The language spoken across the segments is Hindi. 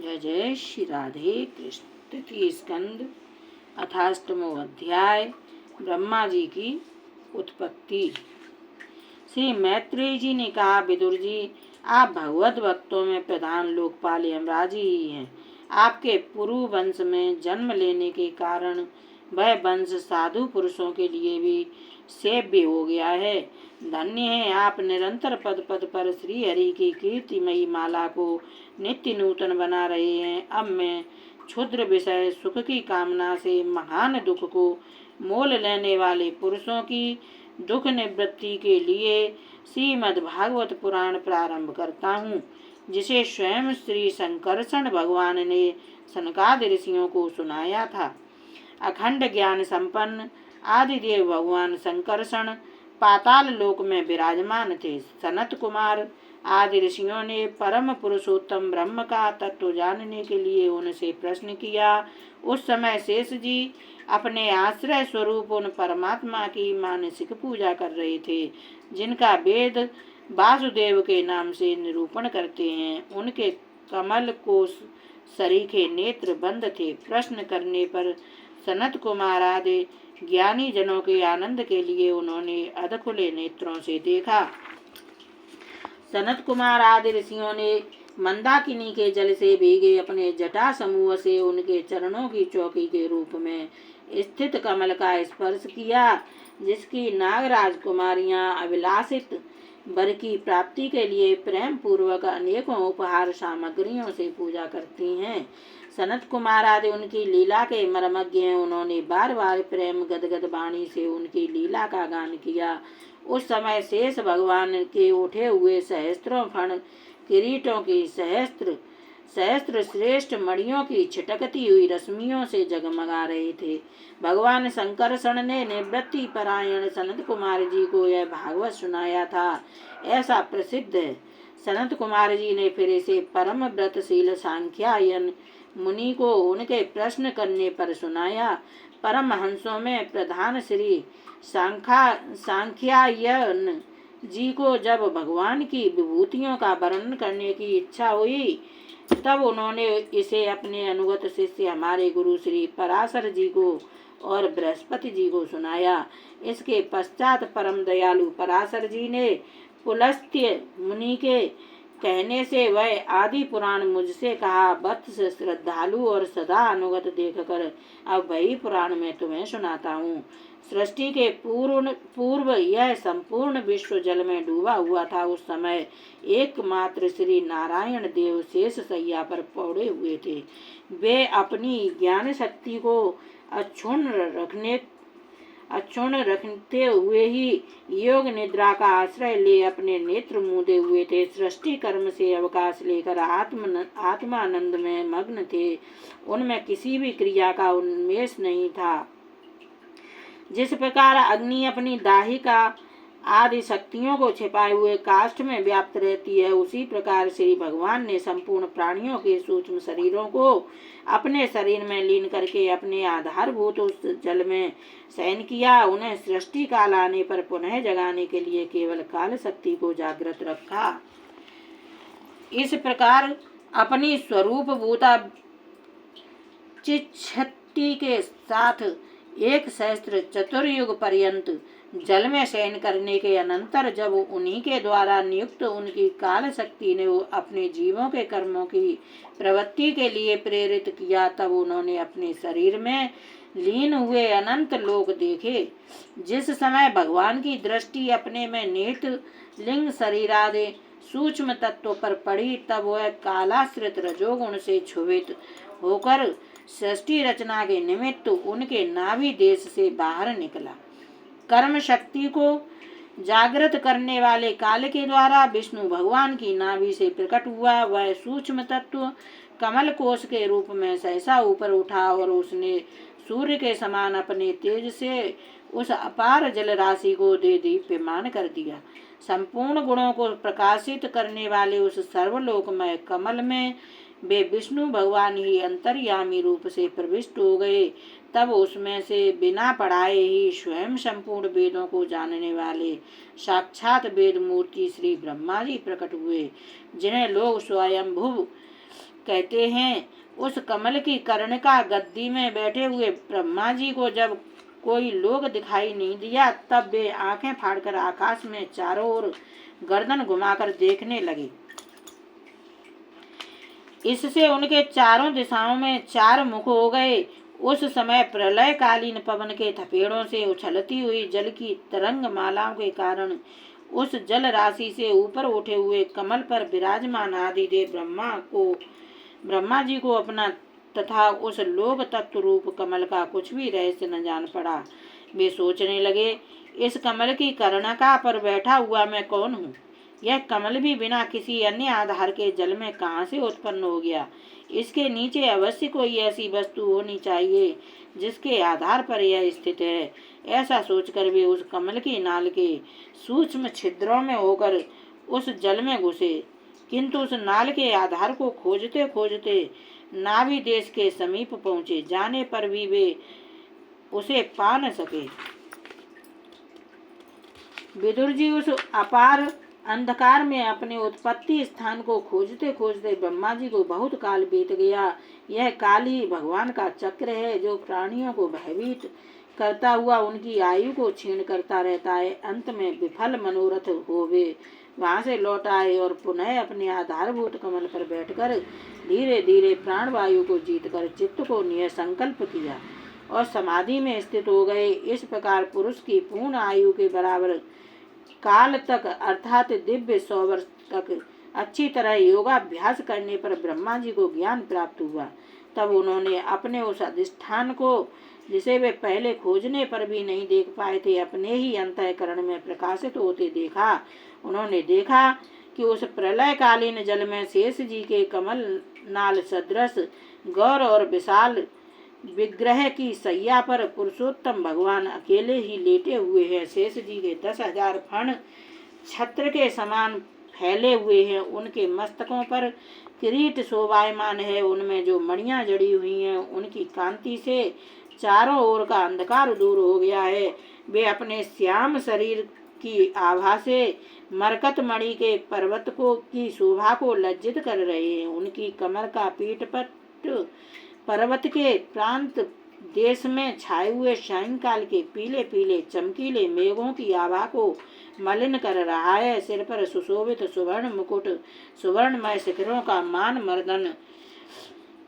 जय जय श्री राधे कृष्ण। तृतीय स्कंद अथाष्टमो अध्याय। ब्रह्मा जी की उत्पत्ति। श्री मैत्रेय जी ने कहा, विदुर जी, आप भगवत भक्तों में प्रधान लोकपाल यमराज ही हैं। आपके पुरु वंश में जन्म लेने के कारण वह वंश साधु पुरुषों के लिए भी सेव्य हो गया है। धन्य है आप निरंतर पद पद पर श्री हरि की कीर्तिमयी माला को नित्य नूतन बना रहे हैं। अब मैं क्षुद्र विषय सुख की कामना से महान दुख को मोल लेने वाले पुरुषों की दुख निवृत्ति के लिए श्रीमद् भागवत पुराण प्रारंभ करता हूँ, जिसे स्वयं श्री संकर्षण भगवान ने सनकादि ऋषियों को सुनाया था। अखंड ज्ञान संपन्न आदिदेव भगवान संकर्षण पाताल लोक में विराजमान थे। सनत कुमार आदि ऋषियों ने परम पुरुषोत्तम ब्रह्म का तत्व जानने के लिए उनसे प्रश्न किया। उस समय शेष जी अपने आश्रय स्वरूप उन परमात्मा की मानसिक पूजा कर रहे थे, जिनका वेद वासुदेव के नाम से निरूपण करते हैं। उनके कमल कोश सरीखे नेत्र बंद थे। प्रश्न करने पर सनत कुमार आदि ज्ञानी जनों के आनंद के लिए उन्होंने अधखुले नेत्रों से देखा। सनत कुमार आदि ऋषियों ने मंदाकिनी के जल से भीगे अपने जटा समूह से उनके चरणों की चौकी के रूप में स्थित कमल का स्पर्श किया, जिसकी नागराज कुमारियां अभिलाषित वर की प्राप्ति के लिए प्रेम पूर्वक अनेकों उपहार सामग्रियों से पूजा करती हैं। सनत कुमार आदि उनकी लीला के मर्मज्ञ हैं। उन्होंने बार बार प्रेम गदगद वाणी से उनकी लीला का गान किया। उस समय शेष भगवान के उठे हुए सहस्त्रों फण किरीटों की सहस्त्र श्रेष्ठ मणियों की छिटकती हुई रश्मियों से जगमगा रहे थे। भगवान संकर्षण ने निवृत्ति परायण सनत कुमार जी को यह भागवत सुनाया था, ऐसा प्रसिद्ध है। सनत कुमार जी ने फिर इसे परम व्रतशील सांख्यायन मुनि को उनके प्रश्न करने पर सुनाया। परमहंसों में प्रधान श्री सांख्यायन जी को जब भगवान की विभूतियों का वर्णन करने की इच्छा हुई, तब उन्होंने इसे अपने अनुगत शिष्य हमारे गुरु श्री पराशर जी को और बृहस्पति जी को सुनाया। इसके पश्चात परम दयालु पराशर जी ने पुलस्त्य मुनि के कहने से वह आदि पुराण मुझसे कहा। वत्स श्रद्धालु और सदा अनुगत देखकर अब वही पुराण मैं तुम्हें सुनाता हूँ। सृष्टि के पूर्व यह संपूर्ण विश्व जल में डूबा हुआ था। उस समय एकमात्र श्री नारायण देव शेष शैया पर पौड़े हुए थे। वे अपनी ज्ञान शक्ति को अक्षुण्ण रखते हुए ही योग निद्रा का आश्रय ले अपने नेत्र मूंदे हुए थे। सृष्टि कर्म से अवकाश लेकर आत्मानंद में मग्न थे। उनमें किसी भी क्रिया का उन्मेष नहीं था। जिस प्रकार अग्नि अपनी दाहिका आदि शक्तियों को छिपाए हुए काष्ठ में व्याप्त रहती है, उसी प्रकार श्री भगवान ने संपूर्ण प्राणियों के सूक्ष्म शरीरों को अपने शरीर में लीन करके अपने आधारभूत उस जल में शयन किया। उन्हें सृष्टि काल आने पर पुनः जगाने के लिए केवल काल शक्ति को जागृत रखा। इस प्रकार अपनी स्वरूप भूता चिच्छक्ति के साथ एक सहस्त्र चतुर्युग पर्यंत जल में शयन करने के अनंतर जब उन्हीं के द्वारा नियुक्त उनकी काल शक्ति ने अपने जीवों के कर्मों की प्रवृत्ति के लिए प्रेरित किया, तब उन्होंने अपने शरीर में लीन हुए अनंत लोक देखे। जिस समय भगवान की दृष्टि अपने में निहित लिंग शरीर आदि सूक्ष्म तत्वों पर पड़ी, तब वह कालाश्रित रजोगुण से क्षुभित होकर सृष्टि रचना के निमित्त उनके नाभि देश से बाहर निकला। कर्म शक्ति को जागृत करने वाले काल के द्वारा विष्णु भगवान की नाभि से प्रकट हुआ। वह सूक्ष्म तत्व कमल कोश के रूप में सहसा ऊपर उठा और उसने सूर्य के समान अपने तेज से उस अपार जल राशि को दे दीप्यमान कर दिया। संपूर्ण गुणों को प्रकाशित करने वाले उस सर्वलोकमय कमल में वे विष्णु भगवान ही अंतर्यामी रूप से प्रविष्ट हो गए। तब उसमें से बिना पढ़ाए ही स्वयं संपूर्ण वेदों को जानने वाले साक्षात वेद मूर्ति श्री ब्रह्मा जी प्रकट हुए, जिन्हें लोग स्वयंभुव कहते हैं, उस कमल की कर्णिका गद्दी में बैठे हुए ब्रह्मा जी को जब कोई लोग दिखाई नहीं दिया, तब वे आंखें फाड़कर आकाश में चारों ओर गर्दन घुमाकर देखने लगे। इससे उनके चारों दिशाओं में 4 मुख हो गए। उस समय प्रलयकालीन पवन के थपेड़ों से उछलती हुई जल की तरंग मालाओं के कारण उस जल राशि से ऊपर उठे हुए कमल पर विराजमान आदिदेव ब्रह्मा जी को अपना तथा उस लोक तत्व रूप कमल का कुछ भी रहस्य न जान पड़ा। वे सोचने लगे, इस कमल की कर्णिका पर बैठा हुआ मैं कौन हूँ? यह कमल भी बिना किसी अन्य आधार के जल में कहाँ से उत्पन्न हो गया? इसके नीचे अवश्य कोई ऐसी वस्तु होनी चाहिए जिसके आधार पर यह स्थित है। ऐसा सोचकर वे उस कमल की नाल के सूक्ष्म छिद्रों में होकर उस जल में घुसे, किंतु उस नाल के आधार को खोजते खोजते नाभि देश के समीप पहुँचे। जाने पर भी वे उसे पा न सके। विदुर जी उस अपार अंधकार में अपने उत्पत्ति स्थान को खोजते खोजते ब्रह्मा जी को बहुत काल बीत गया। यह काल ही भगवान का चक्र है, जो प्राणियों को भयभीत करता हुआ उनकी आयु को क्षीण करता रहता है। अंत में विफल मनोरथ हो वे वहां से लौट आए और पुनः अपने आधारभूत कमल पर बैठकर धीरे धीरे प्राणवायु को जीतकर चित्त को निसंकल्प किया और समाधि में स्थित हो गए। इस प्रकार पुरुष की पूर्ण आयु के बराबर काल तक अर्थात दिव्य 100 वर्ष तक अच्छी तरह योगाभ्यास करने पर ब्रह्मा जी को ज्ञान प्राप्त हुआ। तब उन्होंने अपने उस अधिष्ठान को, जिसे वे पहले खोजने पर भी नहीं देख पाए थे, अपने ही अंतःकरण में प्रकाशित होते देखा। उन्होंने देखा कि उस प्रलयकालीन जल में शेष जी के कमल नाल सदृश गौर और विशाल विग्रह की सैया पर पुरुषोत्तम भगवान अकेले ही लेटे हुए हैं। शेष जी के 10,000 फण छत्र के समान फैले हुए हैं। उनके मस्तकों पर किरीट शोभायमान है। उनमें जो मणियां जड़ी हुई हैं, उनकी कांति से चारों ओर का अंधकार दूर हो गया है। वे अपने श्याम शरीर की आभा से मरकत मणि के पर्वत को की शोभा को लज्जित कर रहे हैं। उनकी कमर का पीठपट पर्वत के प्रांत देश में छाए हुए सायंकाल के पीले पीले चमकीले मेघों की आभा को मलिन कर रहा है। सिर पर सुशोभित सुवर्ण मुकुट सुवर्णमय शिखरों का मान मर्दन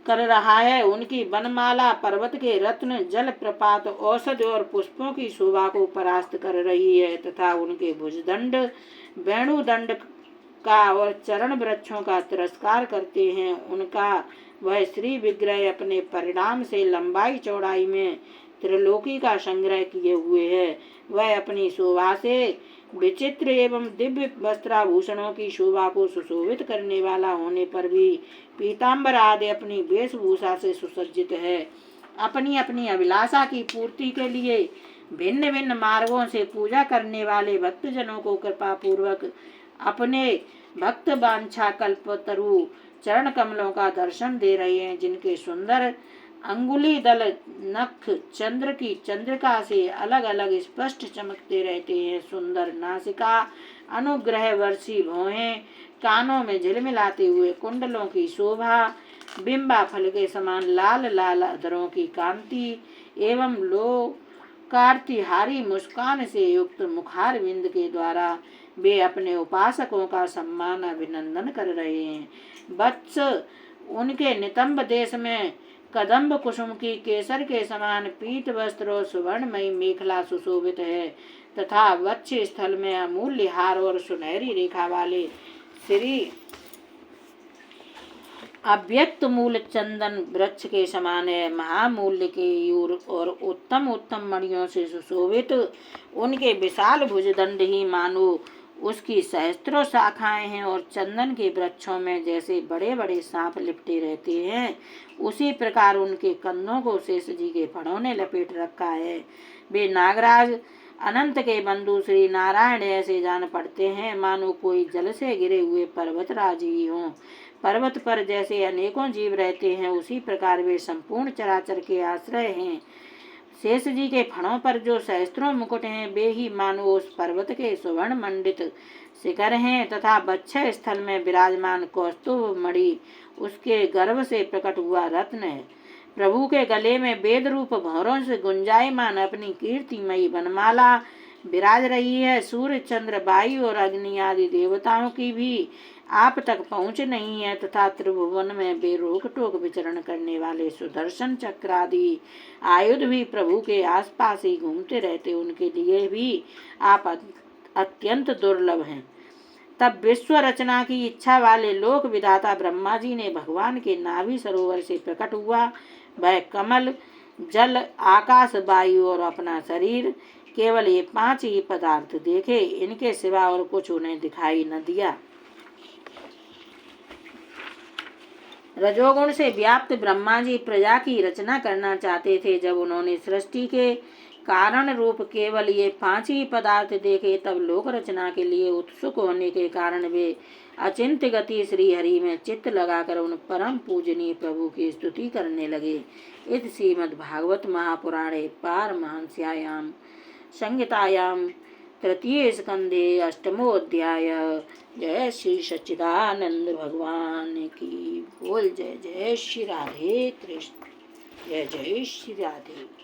कर रहा है। उनकी वनमाला पर्वत के रत्न जल प्रपात औषध और पुष्पों की शोभा को परास्त कर रही है तथा उनके भुजदंड वेणुदंड का और चरण वृक्षों का तिरस्कार करते हैं। उनका वह श्री विग्रह अपने परिणाम से लंबाई चौड़ाई में त्रिलोकी का संग्रह किए हुए है। वह अपनी शोभा से विचित्र एवं दिव्य वस्त्राभूषणों की शोभा को सुशोभित करने वाला होने पर भी पीताम्बर आदि अपनी वेशभूषा से सुसज्जित है। अपनी अपनी अभिलाषा की पूर्ति के लिए भिन्न भिन्न मार्गों से पूजा करने वाले भक्तजनों को कृपा पूर्वक अपने भक्त वांछा कल्पतरु चरण कमलों का दर्शन दे रहे हैं, जिनके सुंदर अंगुली दल नख चंद्र की चंद्रिका से अलग अलग स्पष्ट चमकते रहते हैं। सुंदर नासिका, अनुग्रह वर्षी भौहें, कानों में झिलमिलाते हुए कुंडलों की शोभा, बिंबा फल के समान लाल लाल अधरों की कांति एवं लोकार्तिहारी मुस्कान से युक्त मुखार बिंद के द्वारा वे अपने उपासकों का सम्मान अभिनंदन कर रहे हैं। वत्स उनके नितंब देश में कदम्ब कुसुम की केसर के समान पीत वस्त्र और सुवर्णमयी मेखला सुशोभित है तथा वक्ष स्थल में अमूल्य हार और सुनहरी रेखा वाले श्री अव्यक्त मूल चंदन वृक्ष के समान है। महामूल्य के यूर और उत्तम उत्तम मणियों से सुशोभित उनके विशाल भुजदंड ही मानो उसकी सहस्त्रों शाखाएं हैं और चंदन के वृक्षों में जैसे बड़े बड़े सांप लिपटे रहते हैं, उसी प्रकार उनके कंधों को शेष जी के फणों ने लपेट रखा है। वे नागराज अनंत के बंधु श्री नारायण ऐसे जान पड़ते हैं मानो कोई जल से गिरे हुए पर्वतराज ही हों। पर्वत पर जैसे अनेकों जीव रहते हैं, उसी प्रकार वे संपूर्ण चराचर के आश्रय हैं। शेष जी के फणों पर जो सहस्त्रों मुकुट हैं वे ही मानो उस पर्वत के सुवर्ण मंडित शिखर हैं, तथा बच्चे स्थल में विराजमान कौस्तुभ मणि उसके गर्भ से प्रकट हुआ रत्न है। प्रभु के गले में वेद रूप भौरों से गुंजायमान अपनी कीर्तिमयी वनमाला विराज रही है। सूर्य, चंद्र, वायु और अग्नि आदि देवताओं की भी आप तक पहुँच नहीं है, तथा त्रिभुवन में बेरोक टोक विचरण करने वाले सुदर्शन चक्र आदि आयुध भी प्रभु के आसपास ही घूमते रहते, उनके लिए भी आप अत्यंत दुर्लभ हैं। तब विश्व रचना की इच्छा वाले लोक विधाता ब्रह्मा जी ने भगवान के नाभि सरोवर से प्रकट हुआ वह कमल, जल, आकाश, वायु और अपना शरीर, केवल ये 5 ही पदार्थ देखे, इनके सिवा और कुछ उन्हें दिखाई न दिया। रजोगुण से व्याप्त ब्रह्मा जी प्रजा की रचना करना चाहते थे। जब उन्होंने सृष्टि के कारण रूप केवल ये 5 ही पदार्थ देखे, तब लोक रचना के लिए उत्सुक होने के कारण वे अचिंत्य गति श्री हरि में चित्त लगाकर उन परम पूजनीय प्रभु की स्तुति करने लगे। इस श्रीमद्भागवत महापुराणे पारमहंस्यायाम संहितायां तृतीय स्कंधे 8वां अध्याय। जय श्री सच्चिदानंद भगवान की बोल। जय जय श्री राधे कृष्ण। जय जय श्री राधे।